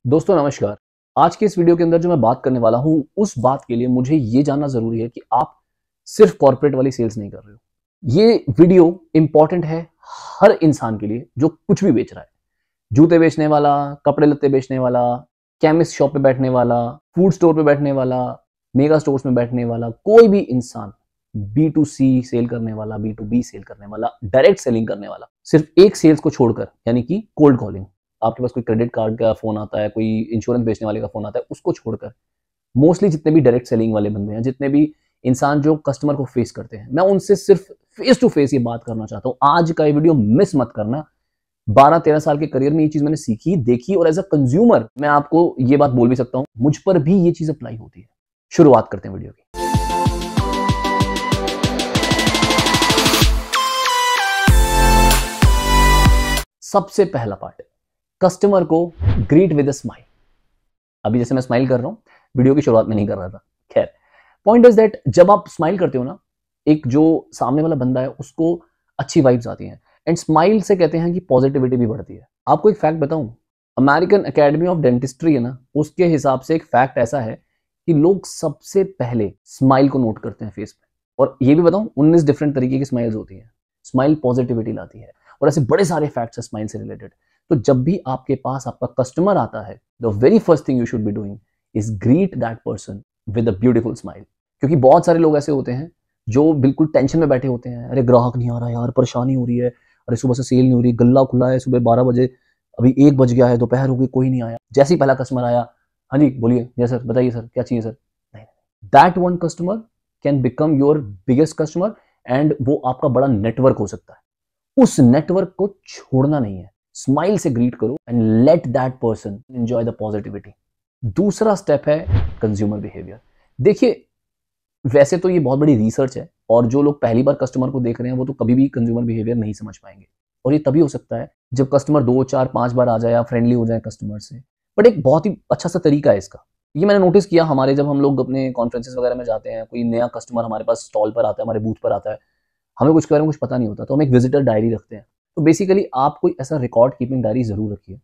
दोस्तों नमस्कार। आज के इस वीडियो के अंदर जो मैं बात करने वाला हूं उस बात के लिए मुझे ये जानना जरूरी है कि आप सिर्फ कॉर्पोरेट वाली सेल्स नहीं कर रहे हो। ये वीडियो इंपॉर्टेंट है हर इंसान के लिए जो कुछ भी बेच रहा है। जूते बेचने वाला, कपड़े लत्ते बेचने वाला, केमिस्ट शॉप पे बैठने वाला, फूड स्टोर पे बैठने वाला, मेगा स्टोर्स में बैठने वाला, कोई भी इंसान B2C सेल करने वाला, B2B सेल करने वाला, डायरेक्ट सेलिंग करने वाला, सिर्फ एक सेल्स को छोड़कर यानी कि कोल्ड कॉलिंग, आपके पास कोई क्रेडिट कार्ड का फोन आता है, कोई इंश्योरेंस बेचने वाले का फोन आता है, उसको छोड़कर मोस्टली जितने भी डायरेक्ट सेलिंग वाले बंदे हैं, जितने भी इंसान जो कस्टमर को फेस करते हैं, मैं उनसे सिर्फ फेस टू फेस ये बात करना चाहता हूं। आज का ये वीडियो मिस मत करना। 12-13 साल के करियर में ये चीज मैंने सीखी, देखी और एज अ कंज्यूमर मैं आपको ये बात बोल भी सकता हूं, मुझ पर भी ये चीज अप्लाई होती है। शुरुआत करते हैं वीडियो की। सबसे पहला पार्ट है कस्टमर को ग्रीट विद अ स्माइल। अभी जैसे मैं स्माइल कर रहा हूं, वीडियो की शुरुआत में नहीं कर रहा था। खैर, पॉइंट इज दैट जब आप स्माइल करते हो ना, एक जो सामने वाला बंदा है उसको अच्छी वाइब्स आती हैं। एंड स्माइल से कहते हैं कि पॉजिटिविटी भी बढ़ती है। आपको एक फैक्ट बताऊं, अमेरिकन एकेडमी ऑफ डेंटिस्ट्री है ना, उसके हिसाब से एक फैक्ट ऐसा है कि लोग सबसे पहले स्माइल को नोट करते हैं फेस पे। और ये भी बताऊं, 19 डिफरेंट तरीके की स्माइल्स होती हैं। स्माइल पॉजिटिविटी लाती है और ऐसे बड़े सारे फैक्ट्स हैं स्माइल से रिलेटेड। तो जब भी आपके पास आपका कस्टमर आता है, the very first thing you should be doing is greet that person with a beautiful smile. क्योंकि बहुत सारे लोग ऐसे होते हैं जो बिल्कुल टेंशन में बैठे होते हैं। अरे ग्राहक नहीं आ रहा यार, परेशानी हो रही है, अरे सुबह से सेल नहीं हो रही, गल्ला खुला है सुबह 12 बजे, अभी 1 बज गया है, दोपहर हो गई, कोई नहीं आया। जैसे ही पहला कस्टमर आया, हाँ जी बोलिए, यस सर, बताइए सर क्या चाहिए सर। नहीं, that one customer can become your biggest customer and वो आपका बड़ा नेटवर्क हो सकता है। उस नेटवर्क को छोड़ना नहीं है। स्माइल से ग्रीट करो and let that person enjoy the positivity. दूसरा स्टेप है कंज्यूमर बिहेवियर। देखिए, वैसे तो ये बहुत बड़ी रिसर्च है और जो लोग पहली बार कस्टमर को देख रहे हैं वो तो कभी भी कंज्यूमर बिहेवियर नहीं समझ पाएंगे। और ये तभी हो सकता है जब कस्टमर 2, 4, 5 बार आ जाए या फ्रेंडली हो जाए कस्टमर से। बट एक बहुत ही अच्छा सा तरीका है इसका। ये मैंने नोटिस किया, हमारे जब हम लोग अपने कॉन्फ्रेंसेस वगैरह में जाते हैं, कोई नया कस्टमर हमारे पास स्टॉल पर आता है, हमारे बूथ पर आता है, हमें कुछ के बारे में कुछ पता नहीं होता, तो हम एक विजिटर डायरी रखते हैं। तो बेसिकली आप कोई ऐसा रिकॉर्ड कीपिंग डायरी जरूर रखिए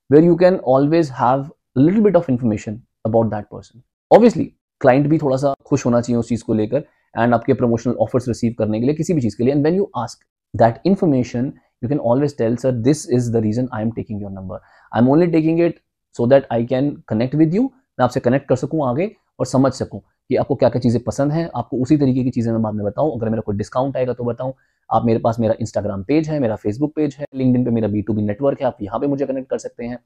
where you can always have little bit of information about that person. Obviously client भी थोड़ा सा खुश होना चाहिए उस चीज को लेकर एंड आपके प्रमोशनल ऑफर्स रिसीव करने के लिए, किसी भी चीज के लिए। And when you ask that information, you can always tell sir this is the reason I am taking your number, I am only taking it so that I can connect with you. मैं आपसे connect कर सकूं आगे और समझ सकूं कि आपको क्या क्या चीजें पसंद हैं, आपको उसी तरीके की चीजें मैं बाद में बताऊं। अगर मेरा कोई डिस्काउंट आएगा तो बताऊं। आप मेरे पास, मेरा इंस्टाग्राम पेज है, मेरा फेसबुक पेज है, लिंक्डइन पे मेरा B2B नेटवर्क है, आप यहाँ पे मुझे कनेक्ट कर सकते हैं।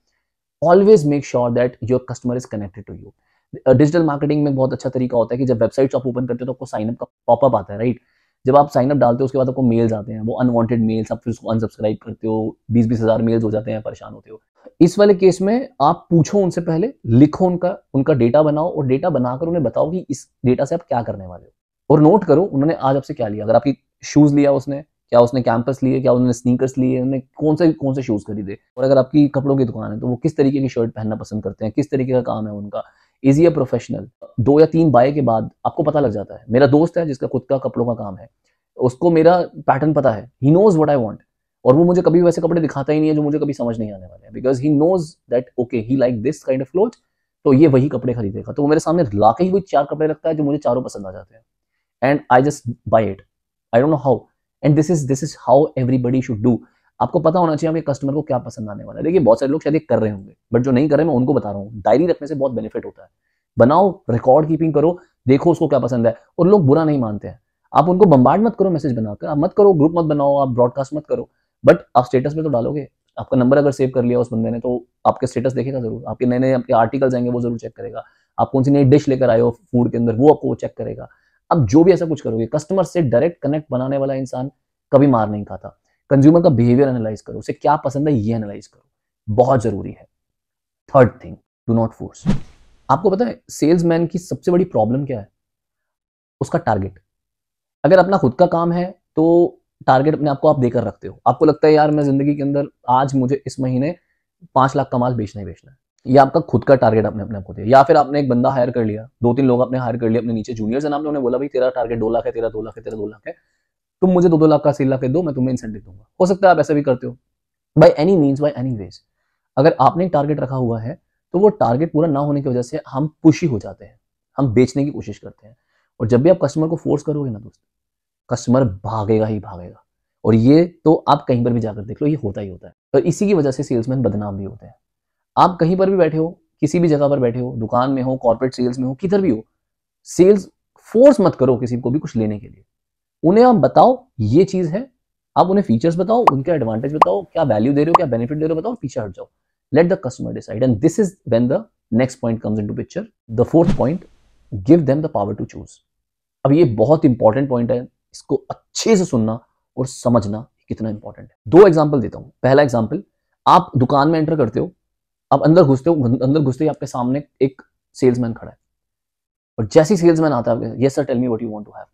Always make sure that your customer is connected to you. Digital marketing में बहुत अच्छा तरीका होता है कि जब वेबसाइट आप ओपन करते हो तो आपको साइनअप का पॉपअप आता है, राइट। जब आप साइनअप डालते हो उसके बाद आपको मेल्स आते हैं, वो अनवांटेड मेल्स, आप फिर उसको अनसब्सक्राइब करते हो, 20-20 हज़ार मेल्स हो जाते हैं, परेशान होते हो। इस वाले केस में आप पूछो उनसे, पहले लिखो उनका डेटा बनाओ और डेटा बनाकर उन्हें बताओ कि इस डेटा से आप क्या करने वाले हो। और नोट करो उन्होंने आज आपसे क्या लिया। अगर आपकी शूज लिया उसने, क्या उसने कैंपस लिए, क्या उन्होंने स्नीकर्स लिए, उन्होंने कौन से शूज खरीदे। और अगर आपकी कपड़ों की दुकान है तो वो किस तरीके की शर्ट पहनना पसंद करते हैं, किस तरीके का काम है उनका, इज ही अ प्रोफेशनल। 2 या 3 बाय के बाद आपको पता लग जाता है। मेरा दोस्त है जिसका खुद का कपड़ों का काम है, उसको मेरा पैटर्न पता है, he knows what I want. और वो मुझे कभी वैसे कपड़े दिखाता ही नहीं है जो मुझे कभी समझ नहीं आने वाले हैं, because he knows that okay he like this kind of cloth, तो ये वही कपड़े खरीदेगा। तो वो मेरे सामने लाके ही कोई 4 कपड़े रखता है जो मुझे चारों पसंद आ जाते हैं and I just by it. I don't know how and this is how everybody should do. आपको पता होना चाहिए आपके कस्टमर को क्या पसंद आने वाला है। देखिए, बहुत सारे लोग शायद ये कर रहे होंगे, बट जो नहीं कर रहे मैं उनको बता रहा हूँ, डायरी रखने से बहुत बेनिफिट होता है। बनाओ, रिकॉर्ड कीपिंग करो, देखो उसको क्या पसंद है। और लोग बुरा नहीं मानते हैं। आप उनको बम्बार्ड मत करो मैसेज बनाकर, आप मत करो, ग्रुप मत बनाओ, आप ब्रॉडकास्ट मत करो, बट आप स्टेटस पे तो डालोगे। आपका नंबर अगर सेव कर लिया उस बंदे ने तो आपके स्टेटस देखेगा जरूर, आपके नए नए आपके आर्टिकल्स आएंगे वो जरूर चेक करेगा, आप कौन सी नई डिश लेकर आए हो फूड के अंदर वो आपको चेक करेगा। अब जो भी ऐसा कुछ करोगे, कस्टमर से डायरेक्ट कनेक्ट बनाने वाला इंसान कभी मार नहीं खाता। कंज्यूमर का बिहेवियर एनालाइज करो, उसे क्या पसंद है ये एनालाइज करो, बहुत जरूरी है। Third thing, do not force. आपको पता है सेल्समैन की सबसे बड़ी प्रॉब्लम क्या है? उसका टारगेट। अगर अपना खुद का काम है तो टारगेट अपने आप को आप देकर रखते हो। आपको लगता है यार मैं जिंदगी के अंदर आज मुझे इस महीने 5 लाख का माल बेचना ही बेचना है। ये आपका खुद का टारगेट आपने अपने आप को दिया। या फिर आपने एक बंदा हायर कर लिया, 2-3 लोग आपने हायर कर लिया अपने नीचे जूनियर्स है, आपने उन्हें बोला भाई तेरा टारगेट 2 लाख है, तेरा 2 लाख है, तेरा 2 लाख है, तुम मुझे 2-2 लाख का 3 लाख दो, मैं तुम्हें इंसेंटिव दूंगा। हो सकता है आप ऐसा भी करते हो। By any means, by any ways, अगर आपने एक टारगेट रखा हुआ है तो वो टारगेट पूरा ना होने की वजह से हम पुशी हो जाते हैं, हम बेचने की कोशिश करते हैं। और जब भी आप कस्टमर को फोर्स करोगे ना दोस्त, कस्टमर भागेगा ही भागेगा। और ये तो आप कहीं पर भी जाकर देख लो, ये होता ही होता है। और इसी की वजह से सेल्समैन बदनाम भी होते हैं। आप कहीं पर भी बैठे हो, किसी भी जगह पर बैठे हो, दुकान में हो, कॉर्पोरेट सेल्स में हो, किधर भी हो, सेल्स फोर्स मत करो किसी को भी कुछ लेने के लिए। उन्हें आप बताओ ये चीज है, आप उन्हें फीचर्स बताओ, उनके एडवांटेज बताओ, क्या वैल्यू दे रहे हो, क्या बेनिफिट दे रहे हो बताओ, पीछे हट जाओ। Let the customer decide, and this is when the next point comes into picture, the fourth point, give them the power to choose. अब ये बहुत इंपॉर्टेंट पॉइंट है, इसको अच्छे से सुनना और समझना कितना इंपॉर्टेंट है। दो एग्जाम्पल देता हूं। पहला एग्जाम्पल, आप दुकान में एंटर करते हो, आप अंदर घुसते हो, अंदर घुसते ही आपके सामने एक सेल्समैन खड़ा है, और जैसे ही सेल्समैन आता है, yes sir tell me what you want to have.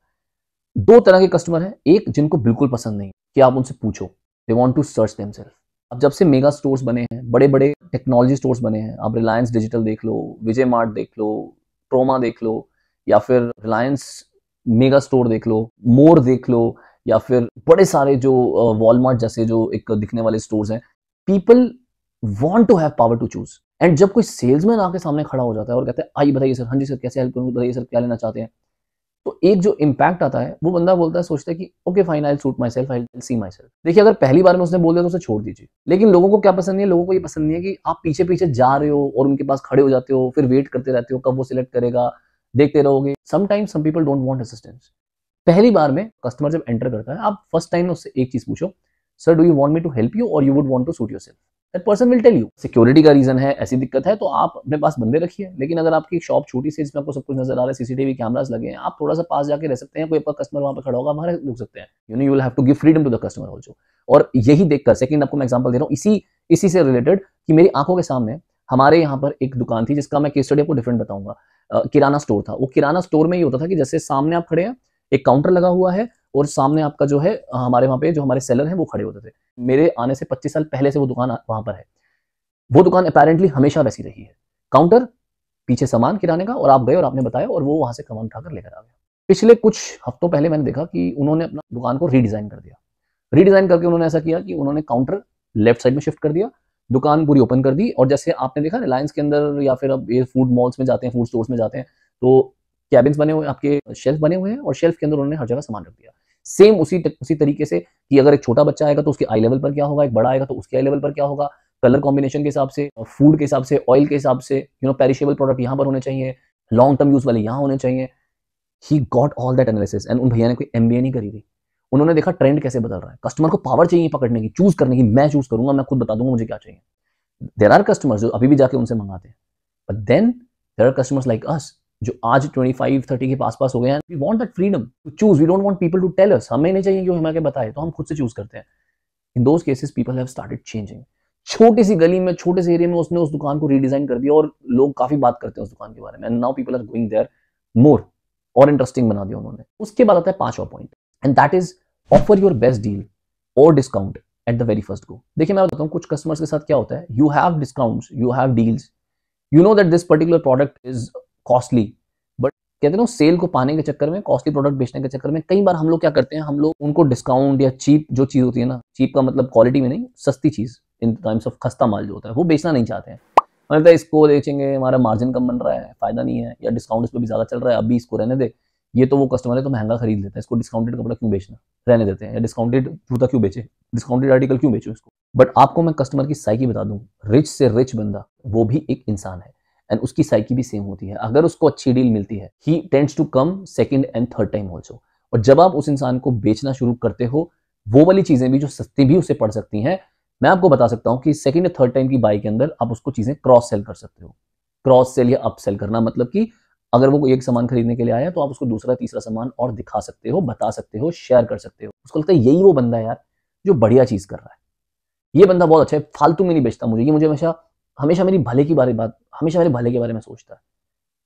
दो तरह के कस्टमर हैं, एक जिनको बिल्कुल पसंद नहीं कि आप उनसे पूछो, they want to search themselves. अब जब से मेगा स्टोर्स बने हैं, बड़े बड़े टेक्नोलॉजी स्टोर्स बने हैं, आप रिलायंस डिजिटल देख लो, विजय मार्ट देख लो, ट्रोमा देख लो, या फिर रिलायंस मेगा स्टोर देख लो, मोर देख लो, या फिर बड़े सारे जो वॉलमार्ट जैसे जो एक दिखने वाले स्टोर्स हैं, people want to have power to choose. And जब कोई सेल्समैन आके सामने खड़ा हो जाता है और कहता है आइए बताइए सर, हाँ जी सर कैसे हेल्प करूं, बताइए सर क्या लेना चाहते हैं, तो एक जो इम्पैक्ट आता है, वो बंदा बोलता है, सोचता है कि okay fine, I will suit my self, I will see my self. देखिए अगर पहली बार में उसने बोल दिया तो उसे छोड़ दीजिए। लेकिन लोगों को क्या पसंद नहीं है, लोगों को ये पसंद नहीं है कि आप पीछे पीछे जा रहे हो और उनके पास खड़े हो जाते हो, फिर वेट करते रहते हो कब वो सिलेक्ट करेगा, देखते रहोगे। Sometimes some people don't want assistance. पहली बार में कस्टमर जब एंटर करता है, आप फर्स्ट टाइम में उससे एक चीज पूछो, sir do you want me to help you और you would want to suit yourself. That person will tell you. Security का रीजन है, ऐसी दिक्कत है, तो आप अपने पास बंदे रखिए। लेकिन अगर आपकी शॉप छोटी सी, जिसमें आपको सब कुछ नजर आ रहा है, सीसीटीवी कैमरास लगे हैं, आप थोड़ा सा पास जाके रह सकते हैं, कोई आपका कस्टमर वहां पर खड़ा होगा, बाहर रुक सकते हैं। You will have to give freedom to the customer also. और यही देखकर, सेकंड आपको मैं एग्जांपल दे रहा हूँ इसी से रिलेटेड, कि मेरी आंखों के सामने हमारे यहाँ पर एक दुकान थी, जिसका मैं केस स्टडी आपको डिफरेंट बताऊंगा। किराना स्टोर था। वो किराना स्टोर में ये होता था कि जैसे सामने आप खड़े हैं, एक काउंटर लगा हुआ है, और सामने आपका जो है, हमारे वहां पे जो हमारे सेलर हैं वो खड़े होते थे। मेरे आने से 25 साल पहले से वो दुकान वहां पर है। वो दुकान अपेरेंटली हमेशा वैसी रही है, काउंटर, पीछे सामान किराने का, और आप गए और आपने बताया और वो वहां से सामान उठाकर लेकर आ गया। पिछले कुछ हफ्तों पहले मैंने देखा कि उन्होंने अपना दुकान को रीडिजाइन कर दिया। रीडिजाइन करके उन्होंने ऐसा किया कि उन्होंने काउंटर लेफ्ट साइड में शिफ्ट कर दिया, दुकान पूरी ओपन कर दी, और जैसे आपने देखा रिलायंस के अंदर या फिर अब ये फूड मॉल्स में जाते हैं, फूड स्टोर्स में जाते हैं, तो कैबिन्स बने हुए, आपके शेल्फ बने हुए हैं, और शेल्फ के अंदर उन्होंने हर जगह सामान रख दिया। सेम उसी तरीके से कि अगर एक छोटा बच्चा आएगा तो उसके आई लेवल पर क्या होगा, एक बड़ा आएगा तो उसके आई लेवल पर क्या होगा, कलर कॉम्बिनेशन के हिसाब से, फूड के हिसाब से, ऑयल के हिसाब से, पेरिशेबल प्रोडक्ट यहाँ पर होने चाहिए, लॉन्ग टर्म यूज वाले यहाँ होने चाहिए। He got all that analysis. And उन भैया ने कोई एमबीए नहीं करी थी। उन्होंने देखा ट्रेंड कैसे बदल रहा है, कस्टमर को पावर चाहिए पकड़ने की, चूज करने की, मैं चूज करूंगा, मैं खुद बता दूंगा मुझे क्या चाहिए। देयर आर कस्टमर्स जो अभी भी जाके उनसे मंगाते हैं, but then there are customers like us जो आज 25-30 के पास हो गए हैं। We want that freedom to choose, we don't want people to tell us. हमें नहीं चाहिए कि वो हमें बताए, तो हम खुद से चूज करते हैं। In those cases people have started changing. छोटी सी गली में, छोटे से एरिया में उसने उस दुकान को रीडिजाइन कर दिया, और लोग काफी बात करते हैं उस दुकान के बारे में। And now people are going there more, और इंटरेस्टिंग बना दिया उन्होंने। उसके बाद आता है पांचवा point, and that is offer your best deal और discount at the very first go. देखिए मैं बताता हूँ कुछ कस्टमर्स के साथ क्या होता है, you have discounts, you have deals, you know that this particular product is costly, but कहते हैं सेल को पाने के चक्कर में, कॉस्टली प्रोडक्ट बेचने के चक्कर में, कई बार हम लोग क्या करते हैं, हम लोग उनको डिस्काउंट या चीप जो चीज होती है ना, चीप का मतलब क्वालिटी में नहीं, सस्ती चीज, इन टाइम्स ऑफ खस्ता माल जो होता है, वो बेचना नहीं चाहते हैं। मतलब इसको बेचेंगे, हमारा मार्जिन कम बन रहा है, फायदा नहीं है, या डिस्काउंट इस पर भी ज्यादा चल रहा है, अभी इसको रहने दे, ये तो वो कस्टमर है तो महंगा खरीद लेता है, इसको डिस्काउंटेड कपड़ा क्यों बेचना, रहने देते हैं, या डिस्काउंटेड जूता क्यों बेचे, डिस्काउंटेड आर्टिकल क्यों बेचो इसको। बट आपको मैं कस्टमर की साइकी बता दूं, रिच से रिच बंदा वो भी एक इंसान है, एंड उसकी साइकी भी सेम होती है। अगर उसको अच्छी डील मिलती है, he tends to come second and third time also. और जब आप उस इंसान को बेचना शुरू करते हो, वो वाली चीजें भी जो सस्ती भी उसे पड़ सकती हैं, मैं आपको बता सकता हूं कि सेकंड या थर्ड टाइम की बाई के अंदर आप उसको चीजें क्रॉस सेल कर सकते हो। क्रॉस सेल या अप सेल करना मतलब कि अगर वो एक सामान खरीदने के लिए आया, तो आप उसको दूसरा तीसरा सामान और दिखा सकते हो, बता सकते हो, शेयर कर सकते हो। उसको लगता है यही वो बंदा है यार जो बढ़िया चीज कर रहा है, ये बंदा बहुत अच्छा है, फालतू में नहीं बेचता मुझे, ये मुझे हमेशा मेरी भले की बात, हमेशा मेरे भले के बारे में सोचता है।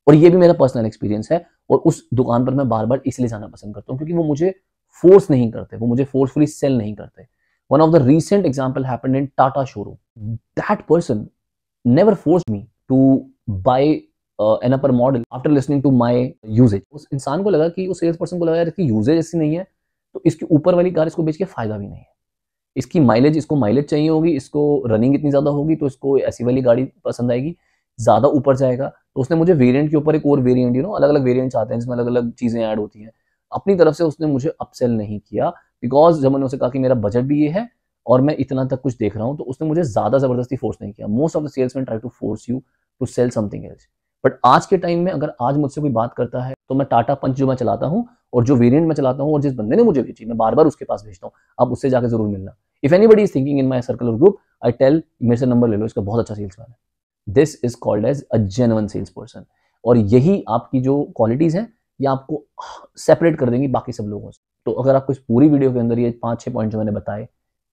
और ये भी मेरा पर्सनल एक्सपीरियंस है, और उस दुकान पर मैं बार बार इसलिए जाना पसंद करता हूँ क्योंकि वो मुझे फोर्स नहीं करते, वो मुझे फोर्सफुली सेल नहीं करते। One of the recent example happened in Tata showroom. That person never forced me to buy an upper model after listening to my usages. उस इंसान को लगा कि उस सेल्स पर्सन को लगा यार इसकी यूजेज ऐसी नहीं है, तो इसकी ऊपर वाली कार इसको बेच के फायदा भी नहीं है, इसकी माइलेज, इसको माइलेज चाहिए होगी, इसको रनिंग इतनी ज्यादा होगी, तो इसको ऐसी वाली गाड़ी पसंद आएगी, ज्यादा ऊपर जाएगा तो उसने मुझे वेरिएंट के ऊपर एक और वेरिएंट, अलग अलग वेरिएंट्स आते हैं जिसमें अलग अलग चीजें ऐड होती हैं, अपनी तरफ से उसने मुझे अपसेल नहीं किया, बिकॉज जब मैंने उसे कहा कि मेरा बजट भी ये है और मैं इतना तक कुछ देख रहा हूं, तो उसने मुझे ज्यादा जबरदस्ती फोर्स नहीं किया। Most of the salesman try to force you to sell something else. But आज के टाइम में अगर आज मुझसे कोई बात करता है तो मैं टाटा पंच जो मैं चलाता हूँ और जो वेरिएंट मैं चलाता हूँ और जिस बंदे ने मुझे भेजी, मैं बार बार उसके पास भेजता हूँ, आप उससे जाकर जरूर मिलना। If anybody is thinking in my circle और ग्रुप, आई टेल मेरे से नंबर ले लो, इसका बहुत अच्छा सेल्समैन है। This is called as a genuine sales person. और यही आपकी जो क्वालिटीज हैं ये आपको सेपरेट कर देंगी बाकी सब लोगों से। तो अगर आपको इस पूरी वीडियो के अंदर ये 5-6 पॉइंट जो मैंने बताए,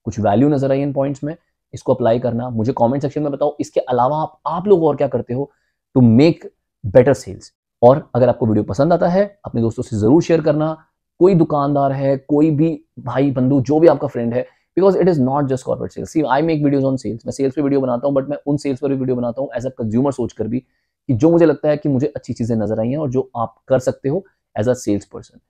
कुछ वैल्यू नजर आई इन पॉइंट्स में, इसको अप्लाई करना, मुझे कमेंट सेक्शन में बताओ इसके अलावा आप लोग और क्या करते हो टू मेक बेटर सेल्स। और अगर आपको वीडियो पसंद आता है अपने दोस्तों से जरूर शेयर करना। कोई दुकानदार है, कोई भी भाई बंधु, जो भी आपका फ्रेंड है, because it is not just corporate sales. See I make videos on sales, मैं सेल्स पे वीडियो बनाता हूँ, बट मैं उन सेल्स पर भी वीडियो बनाता हूँ एज अ कंज्यूमर सोचकर भी, कि जो मुझे लगता है कि मुझे अच्छी चीजें नजर आई हैं और जो आप कर सकते हो as a sales person.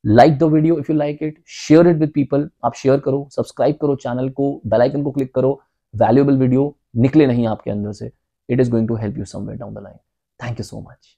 Like the video if you like it, share it with people. आप शेयर करो, सब्सक्राइब करो चैनल को, बेल आइकन को क्लिक करो। वैल्यूएबल वीडियो निकले नहीं आपके अंदर से, it is going to help you somewhere down the line. Thank you so much.